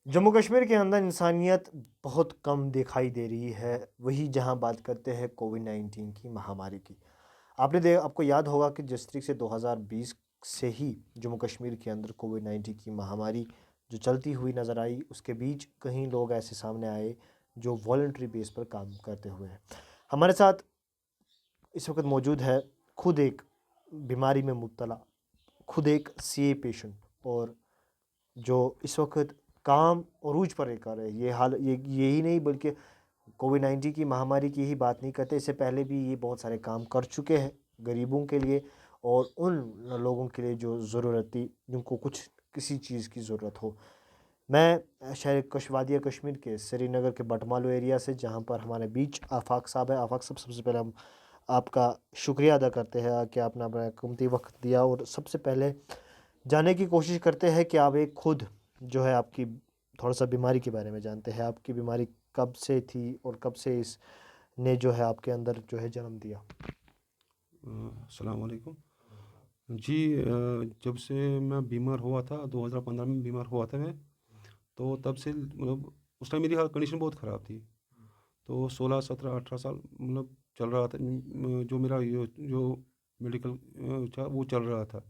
جموں کشمیر کے اندر انسانیت بہت کم دکھائی دے رہی ہے، وہی جہاں بات کرتے ہیں کووڈ 19 کی مہاماری کی۔ آپ کو یاد ہوگا کہ جس طریقے سے 2020 سے ہی جموں کشمیر کے اندر کووڈ 19 کی مہاماری جو چلتی ہوئی نظر آئی، اس کے بیچ کہیں لوگ ایسے سامنے آئے جو والنٹری بیس پر کام کرتے ہوئے ہیں۔ ہمارے ساتھ اس وقت موجود ہے خود ایک بیماری میں مبتلا، خود ایک سی اے پیشنٹ، اور جو اس وقت کام عروج پر کر رہے ہیں۔ یہی نہیں بلکہ کووڈ 19 کی مہاماری کی ہی بات نہیں کرتے، اس سے پہلے بھی یہ بہت سارے کام کر چکے ہیں غریبوں کے لیے اور ان لوگوں کے لیے جو ضرورتی، جن کو کسی چیز کی ضرورت ہو۔ میں شہر وادی کشمیر کے سری نگر کے بٹمالو ایریا سے، جہاں پر ہمارے بیچ آفاق صاحب ہے۔ آفاق صاحب، سب سے پہلے ہم آپ کا شکریہ ادا کرتے ہیں کہ آپ نے اپنا قیمتی وقت دیا، اور سب سے پہلے جاننے کی کوشش کرتے ہیں کہ آپ ایک خود جو ہے آپ کی تھوڑا سا بیماری کے بارے میں جانتے ہیں۔ آپ کی بیماری کب سے تھی اور کب سے اس نے جو ہے آپ کے اندر جو ہے جنم دیا؟ السلام علیکم جی۔ جب سے میں بیمار ہوا تھا 2015 میں بیمار ہوا تھا میں، تو تب سے مطلب اس ٹائم میری کنڈیشن بہت خراب تھی۔ تو 16 17 18 سال مطلب چل رہا تھا، جو میرا جو میڈیکل تھا وہ چل رہا تھا۔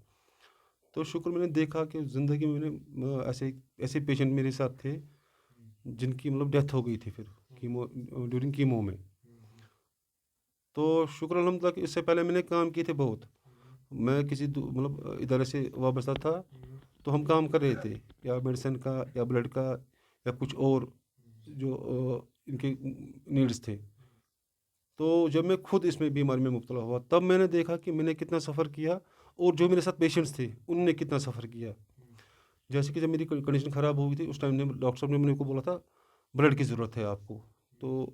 تو شکر میں نے دیکھا کہ زندگی میں نے ایسے پیشنٹ میرے ساتھ تھے جن کی مطلب ڈیتھ ہو گئی تھی پھر ڈیورنگ کیمو میں۔ تو شکر الحمدللہ کہ اس سے پہلے میں نے کام کیے تھے بہت۔ میں کسی مطلب ادارے سے وابستہ تھا، تو ہم کام کر رہے تھے یا میڈیسن کا یا بلڈ کا یا کچھ اور جو ان کے نیڈس تھے۔ تو جب میں خود اس میں بیماری میں مبتلا ہوا، تب میں نے دیکھا کہ میں نے کتنا سفر کیا، اور جو میرے ساتھ پیشنٹس تھے ان نے کتنا سفر کیا۔ جیسے کہ جب میری کنڈیشن خراب ہو گئی تھی، اس ٹائم نے ڈاکٹر صاحب نے میرے کو بولا تھا بلڈ کی ضرورت ہے آپ کو۔ تو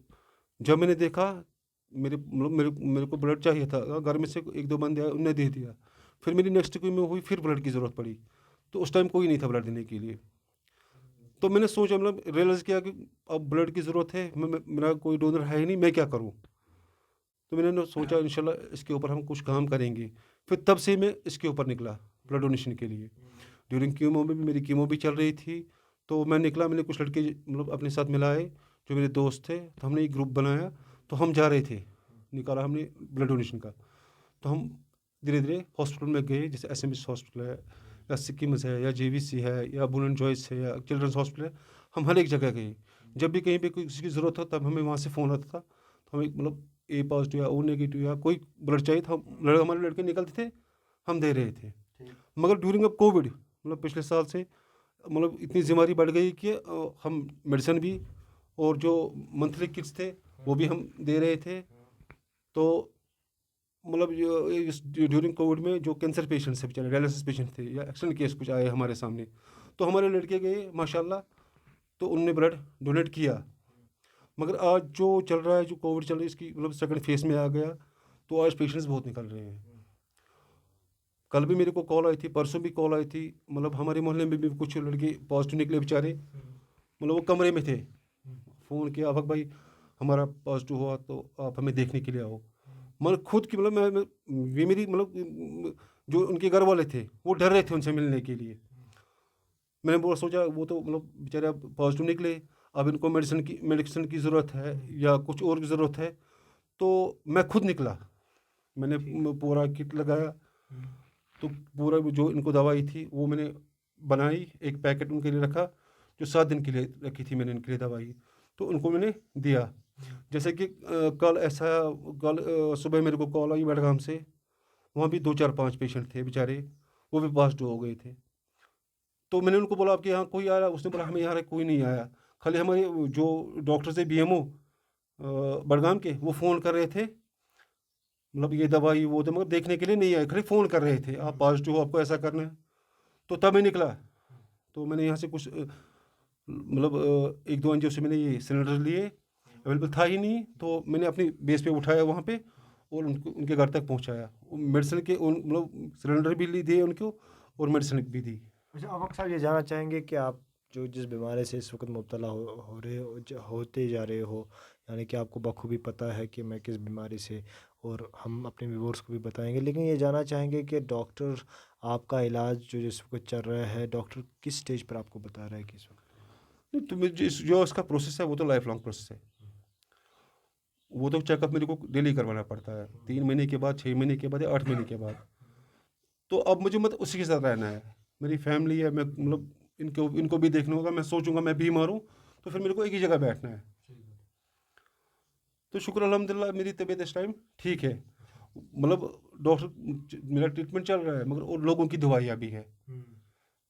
جب میں نے دیکھا میرے کو بلڈ چاہیے تھا، گھر میں سے ایک دو بندے آئے، ان نے دے دیا۔ پھر میری نیکسٹ ویک میں ہوئی، پھر بلڈ کی ضرورت پڑی، تو اس ٹائم کوئی نہیں تھا بلڈ دینے کے لیے۔ تو میں نے سوچا، ریئلائز کیا کہ اب بلڈ کی ضرورت ہے، میرا کوئی ڈونر ہے ہی نہیں، میں کیا کروں؟ تو میں نے سوچا انشاءاللہ اس کے اوپر ہم کچھ کام کریں گے۔ پھر تب سے میں اس کے اوپر نکلا بلڈ ڈونیشن کے لیے۔ ڈیورنگ کیمو میں بھی میری کیمو بھی چل رہی تھی، تو میں نکلا، میں نے کچھ لڑکے اپنے ساتھ ملائے جو میرے دوست تھے، تو ہم نے ایک گروپ بنایا، تو ہم جا رہے تھے، نکالا ہم نے بلڈ ڈونیشن کا۔ تو ہم دھیرے دھیرے ہاسپٹل میں گئے، جیسے ایس ایم ایس ہاسپٹل ہے یا سکمز ہے یا جے وی سی ہے یا بول اینڈ جوائس ہے یا چلڈرنس ہاسپٹل ہے۔ ہم ہر ایک جگہ گئے، جب بھی کہیں پہ کسی کی ضرورت ہو تب ہمیں وہاں سے فون آتا تھا، تو ہمیں اے پازیٹیو یا او نیگیٹو یا کوئی بلڈ چاہیے تھا، ہمارے لڑکے نکلتے تھے، ہم دے رہے تھے۔ مگر ڈیورنگ اب کووڈ پچھلے سال سے اتنی بیماری بڑھ گئی کہ ہم میڈیسن بھی اور جو منتھلی کٹس تھے وہ بھی ہم دے رہے تھے۔ تو ڈیورنگ کووڈ میں جو کینسر پیشنٹس تھے، بیچارے ڈائلسس پیشنٹ تھے یا ایکسیڈنٹ کیس کچھ آئے ہمارے سامنے، تو ہمارے لڑکے گئے ماشاء اللہ، تو انہوں نے بلڈ ڈونیٹ کیا۔ مگر آج جو چل رہا ہے، جو کووڈ چل رہا ہے، اس کی سیکنڈ فیز میں آ گیا، تو آج پیشنٹس بہت نکل رہے ہیں۔ کل بھی میرے کو کال آئی تھی، پرسوں بھی کال آئی تھی، ہمارے محلے میں بھی کچھ لڑکے پازیٹیو نکلے بیچارے، وہ کمرے میں تھے، فون کیا آفاق بھائی ہمارا پازیٹیو ہوا تو آپ ہمیں دیکھنے کے لیے آؤ۔ خود کی یہ میری جو ان کے گھر والے تھے وہ ڈر رہے تھے ان سے ملنے کے لیے۔ میں نے سوچا وہ تو بیچارے اب پازیٹیو نکلے، اب ان کو میڈیسن کی ضرورت ہے یا کچھ اور کی ضرورت ہے، تو میں خود نکلا، میں نے پورا کٹ لگایا، تو پورا جو ان کو دوائی تھی وہ میں نے بنائی، ایک پیکٹ ان کے لیے رکھا، جو 7 دن کے لیے رکھی تھی میں نے ان کے لیے دوائی، تو ان کو میں نے دیا۔ جیسے کہ کل صبح میرے کو کال آئی بڑگام سے، وہاں بھی 2 4 5 پیشنٹ تھے بیچارے، وہ بھی پازیٹیو ہو گئے تھے۔ تو میں نے ان کو بولا آپ کے یہاں کوئی آیا؟ اس نے بولا ہمیں یہاں کوئی نہیں آیا، خالی ہمارے جو doctors B M O Budgam کے وہ فون کر رہے تھے، یہ دوائی وہ مگر دیکھنے کے لیے نہیں آئے، خالی فون کر رہے تھے آپ پازیٹیو ہو، آپ کو ایسا کرنا ہے۔ تو تب میں نکلا، تو میں نے یہاں سے کچھ ایک دو انجیو سے میں نے یہ سلنڈر لیے، اویلیبل تھا ہی نہیں، تو میں نے اپنی بیس پہ اٹھایا وہاں پہ اور ان کے گھر تک پہنچایا، میڈیسن کے سلنڈر بھی دیے ان کو اور میڈیسن بھی دی۔ اچھا آفاق صاحب، یہ جاننا چاہیں گے کہ آپ جس بیماری سے اس وقت مبتلا ہوتے جا رہے ہو، یعنی کہ آپ کو بخوبی پتہ ہے کہ میں کس بیماری سے، اور ہم اپنے ویورز کو بھی بتائیں گے، لیکن یہ جاننا چاہیں گے کہ ڈاکٹر آپ کا علاج جو جس وقت چل رہا ہے، ڈاکٹر کس سٹیج پر آپ کو بتا رہا ہے کہ اس وقت؟ नहीं तो मुझे जो इसका प्रोसेस है वो तो लाइफ लॉन्ग प्रोसेस है। वो तो चेकअप मेरे को डेली करवाना पड़ता है, 3 महीने के बाद, 6 महीने के बाद या 8 महीने के बाद। तो अब मुझे मतलब उसी के साथ रहना है। मेरी फैमिली है, मैं मतलब इनको भी देखना होगा। मैं सोचूंगा मैं बीमार हूँ तो फिर मेरे को एक ही जगह बैठना है। तो शुक्र अल्हम्दुलिल्लाह मेरी तबीयत इस टाइम ठीक है। मतलब डॉक्टर मेरा ट्रीटमेंट चल रहा है, मगर और लोगों की दवाइयाँ भी है।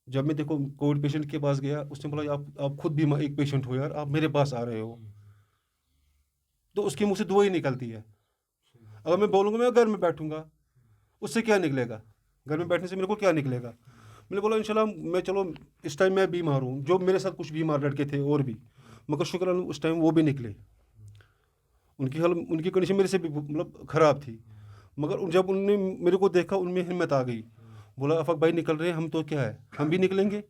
जब मैं देखो कोविड पेशेंट के पास गया, उसने बोला आप खुद भी एक पेशेंट हो यार, आप मेरे पास आ रहे हो। तो उसके मुंह से दुआ ही निकलती है। अगर मैं बोलूँगा मैं घर में बैठूंगा, उससे क्या निकलेगा? घर में बैठने से मेरे को क्या निकलेगा? मैंने बोला इंशाल्लाह मैं, चलो इस टाइम मैं बीमार हूँ, जो मेरे साथ कुछ बीमार लड़के थे और भी, मगर शुक्र अल्लाह उस टाइम वो भी निकले। उनकी कंडीशन मेरे से भी मतलब ख़राब थी, मगर जब उनने मेरे को देखा उनमें हिम्मत आ गई। बोला अफक भाई निकल रहे हैं हम, तो क्या है, हम भी निकलेंगे।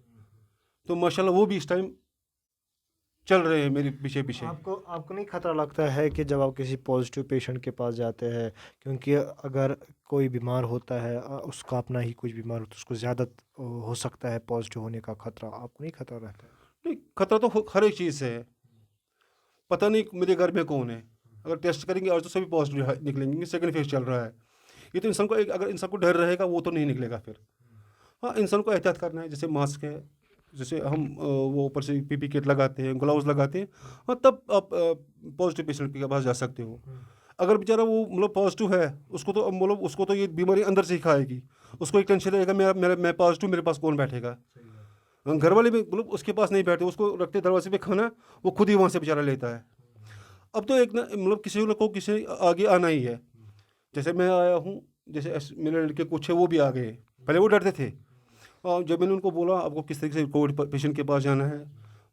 तो माशाल्लाह वो भी इस टाइम चल रहे हैं मेरे पीछे पीछे। आपको आपको नहीं खतरा लगता है कि जब आप किसी पॉजिटिव पेशेंट के पास जाते हैं, क्योंकि अगर कोई बीमार होता है, उसका अपना ही कुछ बीमार हो तो उसको ज़्यादा हो सकता है पॉजिटिव होने का खतरा, आपको नहीं खतरा रहता है? नहीं, खतरा तो हर एक चीज़ से है। पता नहीं मेरे घर में कौन है, अगर टेस्ट करेंगे आज तो सभी पॉजिटिव निकलेंगे, सेकंड फेज चल रहा है। ये तो इंसान को अगर इंसान को डर रहेगा वो तो नहीं निकलेगा फिर। हाँ, इंसान को एहतियात करना है, जैसे मास्क है, जैसे हम वो ऊपर से पीपी किट लगाते हैं, ग्लव्स लगाते हैं। हाँ, तब आप पॉजिटिव पेशेंट के पास जा सकते हो। अगर बेचारा वो मतलब पॉजिटिव है, उसको तो मतलब उसको तो ये बीमारी अंदर से ही खाएगी। उसको एक टेंशन रहेगा, मेरा मेरा मैं पॉजिटिव, मेरे पास कौन बैठेगा? घर वाले भी मतलब उसके पास नहीं बैठते, उसको रखते दरवाजे पे खाना, वो खुद ही वहाँ से बेचारा लेता है। अब तो एक ना मतलब किसी न को किसी आगे आना ही है। जैसे मैं आया हूँ, जैसे मेरे लड़के कुछ है वो भी आ गए। पहले वो डरते थे, और जब मैंने उनको बोला आपको किस तरीके से कोविड पेशेंट के पास जाना है,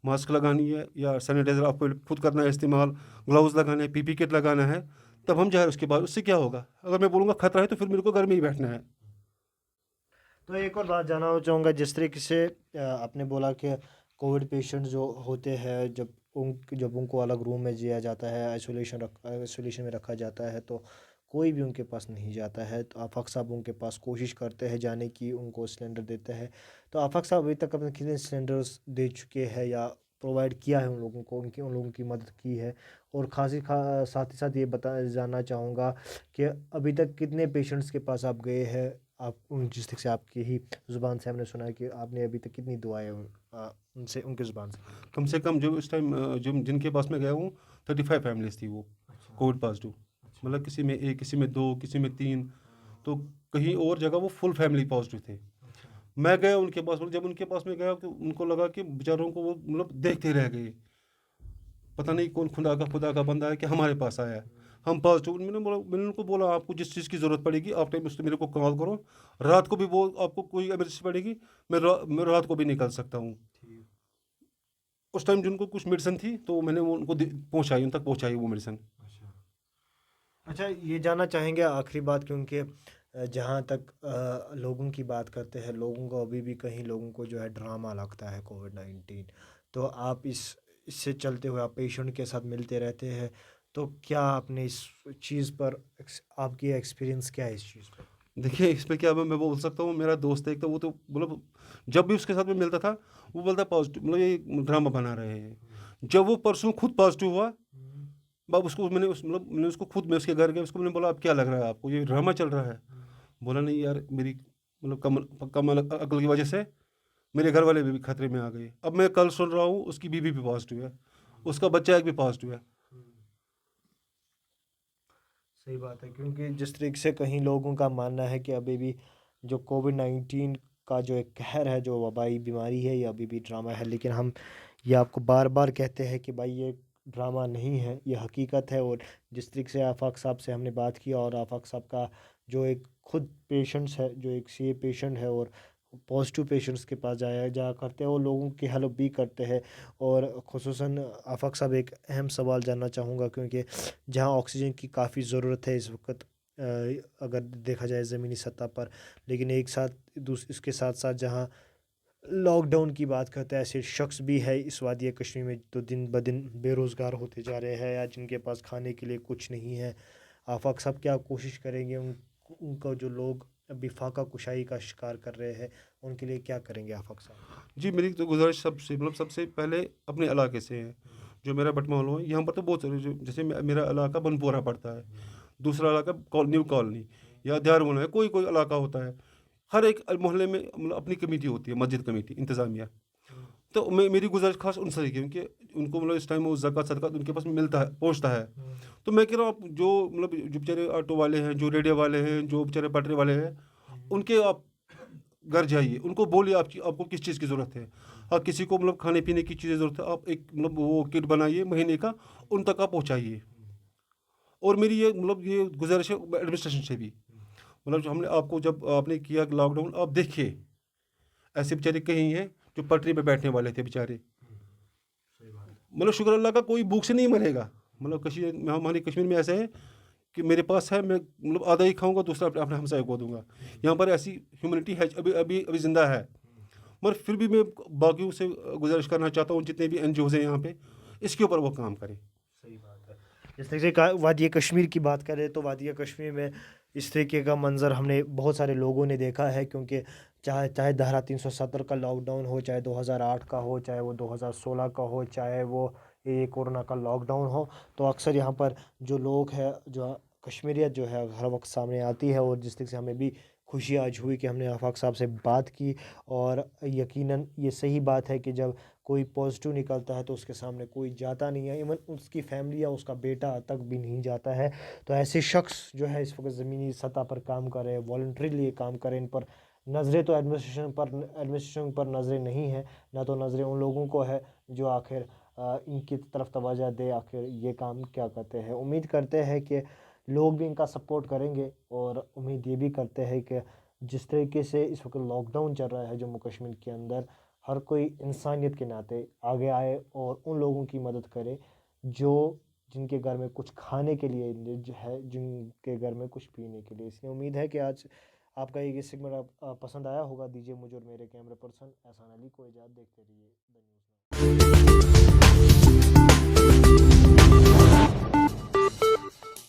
मास्क लगानी है या सैनिटाइज़र आपको खुद करना है इस्तेमाल, ग्लव्स लगाना है, पीपी किट लगाना है, तब हम जाए। उसके बाद उससे क्या होगा? अगर मैं बोलूँगा खतरा है तो फिर मेरे को घर में ही बैठना है। तो एक और बात जानना चाहूँगा, जिस तरीके से आपने बोला कि कोविड पेशेंट जो होते हैं, जब उनको अलग रूम में दिया जाता है, आइसोलेशन में रखा जाता है, तो कोई भी उनके पास नहीं जाता है, तो आफाक साहब उनके पास कोशिश करते हैं जाने की, उनको सिलेंडर देते हैं। तो आफाक साहब अभी तक अपने कितने सिलेंडर्स दे चुके हैं या प्रोवाइड किया है उन लोगों को, उन लोगों की मदद की है? और साथ ही साथ ये जानना चाहूँगा कि अभी तक कितने पेशेंट्स के पास आप गए हैं? आप उन जिस तक से आपकी ही ज़ुबान से हमने सुना है कि आपने अभी तक कितनी दुआएं उनसे, उनकी ज़ुबान से? कम से कम जो इस टाइम जो जिनके पास मैं गया हूँ, 35 फैमिलीज थी वो अच्छा। Covid positive. अच्छा। मतलब किसी में एक, किसी में दो, किसी में तीन, तो कहीं और जगह वो फुल फैमिली पॉजिटिव थे। अच्छा। मैं गया उनके पास, और जब उनके पास में गया तो उनको लगा कि बेचारों को वो मतलब देखते रह गए, पता नहीं कौन खुदा का बंदा है कि हमारे पास आया है। हम पॉजिटिव, मैंने उनको बोला आपको जिस चीज़ की ज़रूरत पड़ेगी आप टाइम उससे मेरे को कॉल करो। रात को भी वो आपको कोई इमरजेंसी पड़ेगी, मैं रात को भी निकल सकता हूँ। ठीक। उस टाइम जिनको कुछ मेडिसिन थी तो मैंने वो उनको पहुँचाई, उन तक पहुँचाई वो मेडिसिन। अच्छा। अच्छा, ये जानना चाहेंगे आखिरी बात, क्योंकि जहाँ तक लोगों की बात करते हैं, लोगों को अभी भी कहीं लोगों को जो है ड्रामा लगता है कोविड 19। तो आप इससे चलते हुए आप पेशेंट के साथ मिलते रहते हैं, तो क्या आपने इस चीज़ पर आपकी एक्सपीरियंस क्या है इस चीज़ पर? देखिए इस पे क्या मैं बोल सकता हूँ, मेरा दोस्त है एक, तो वो तो मतलब जब भी उसके साथ में मिलता था वो बोलता पॉजिटिव, मतलब ये ड्रामा बना रहे हैं। जब वो परसों खुद पॉजिटिव हुआ, हम्म। बाब उसको मैंने उसको खुद, मैं उसके घर गया, उसको मैंने बोला अब क्या लग रहा है आपको, ये ड्रामा चल रहा है? बोला नहीं यार, मेरी मतलब कम अकल की वजह से मेरे घर वाले भी खतरे में आ गए। अब मैं कल सुन रहा हूँ उसकी बीवी भी पॉजिटिव है, उसका बच्चा एक भी पॉजिटिव है। सही बात है, क्योंकि जिस तरीके से कहीं लोगों का मानना है कि अभी भी जो कोविड 19 का जो एक कहर है, जो वबाई बीमारी है, ये अभी भी ड्रामा है। लेकिन हम ये आपको बार बार कहते हैं कि भाई ये ड्रामा नहीं है, ये हकीकत है। और जिस तरीके से आफाक साहब से हमने बात की, और आफाक साहब का जो एक खुद पेशेंट्स है, जो एक सी पेशेंट है और पॉजिटिव पेशेंट्स के पास जाया करते हैं, वो लोगों की हेल्प भी करते हैं। और ख़ुसूसन आफाक साहब, एक अहम सवाल जानना चाहूँगा, क्योंकि जहाँ ऑक्सीजन की काफ़ी ज़रूरत है इस वक्त, अगर देखा जाए ज़मीनी सतह पर, लेकिन एक साथ इसके साथ साथ जहाँ लॉकडाउन की बात करते हैं, ऐसे शख्स भी है इस वादी कश्मीर में तो दिन ब दिन बेरोज़गार होते जा रहे हैं, या जिनके पास खाने के लिए कुछ नहीं है। आफाक साहब क्या कोशिश करेंगे उनको जो लोग अभी फाका कुशाई का शिकार कर रहे हैं, उनके लिए क्या करेंगे आफाक साहब? जी, मेरी तो गुज़ारिश सबसे मतलब सबसे पहले अपने इलाके से है। जो मेरा बटमालू है, यहाँ पर तो बहुत सारे जो जैसे मेरा इलाका बनपोरा पड़ता है, दूसरा इलाका न्यू कॉलोनी या दियारमुला है, कोई-कोई इलाका होता है। हर एक मोहल्ले में मतलब अपनी कमेटी होती है, मस्जिद कमेटी, इंतज़ामिया। तो मेरी गुज़ारिश ख़ास उनसे है क्योंकि उनको मतलब इस टाइम वो ज़कात सदक़ात उनके पास मिलता है, पहुँचता है। तो मैं कह रहा हूँ आप जो मतलब जो बेचारे ऑटो वाले हैं, जो रेडियो वाले हैं, जो बेचारे पटरी वाले हैं, उनके आप घर जाइए, उनको बोलिए आपको किस चीज़ की ज़रूरत है। हाँ, किसी को मतलब खाने-पीने की चीज़ें ज़रूरत है, आप एक मतलब वो किट बनाइए महीने का, उन तक आप पहुँचाइए। और मेरी ये मतलब ये गुज़ारिश है एडमिनिस्ट्रेशन से भी, मतलब जो हमने आपको जब आपने किया लॉकडाउन, आप देखिए, ऐसे बेचारे कहीं हैं जो पटरी पे बैठने वाले थे बेचारे। मतलब शुक्र अल्लाह का कोई भूख से नहीं मरेगा। मतलब हमारे कश्मीर में ऐसा है कि मेरे पास है, मैं मतलब आधा ही खाऊँगा, दूसरा अपने हमसाये को दूँगा। यहाँ पर ऐसी ह्यूमैनिटी है, अभी ज़िंदा है। मगर फिर भी मैं बाकियों से गुज़ारिश करना चाहता हूँ, जितने भी एनजीओज़ हैं यहाँ पे, इसके ऊपर वो काम करें। सही बात है। जिस तरीके का वादिया कश्मीर की बात करें तो वादिया कश्मीर में इस तरीके का मंज़र हमने बहुत सारे लोगों ने देखा है, क्योंकि चाहे चाहे धारा 370 का लॉकडाउन हो, चाहे 2008 का हो, चाहे वो 2016 का हो, चाहे वो ये कोरोना का लॉकडाउन हो, तो अक्सर यहाँ पर जो लोग हैं, जो कश्मीरियत जो है हर वक्त सामने आती है। और जिस तरीके से हमें भी खुशी आज हुई कि हमने आफाक साहब से बात की, और यकीनन ये सही बात है कि जब कोई पॉजिटिव निकलता है तो उसके सामने कोई जाता नहीं है, इवन उसकी फैमिली या उसका बेटा तक भी नहीं जाता है। तो ऐसे शख्स जो है इस वक्त ज़मीनी सतह पर काम कर रहे हैं, वॉलंटरीली काम करें, इन पर नज़रें तो एडमिनिस्ट्रेशन पर नज़रें नहीं है, ना तो नज़रें उन लोगों को है जो आखिर इनकी तरफ तवज्जो दे, आखिर ये काम क्या करते हैं। उम्मीद करते हैं कि लोग भी इनका सपोर्ट करेंगे, और उम्मीद ये भी करते हैं कि जिस तरीके से इस वक्त लॉकडाउन चल रहा है जम्मू कश्मीर के अंदर, हर कोई इंसानियत के नाते आगे आए और उन लोगों की मदद करे जो जिनके घर में कुछ खाने के लिए जो है, जिनके घर में कुछ पीने के लिए। इसलिए उम्मीद है कि आज आपका ये सेगमेंट पसंद आया होगा। दीजिए मुझे और मेरे कैमरे पर्सन एहसान अली को इजाज़त, देखते रहिए द न्यूज़।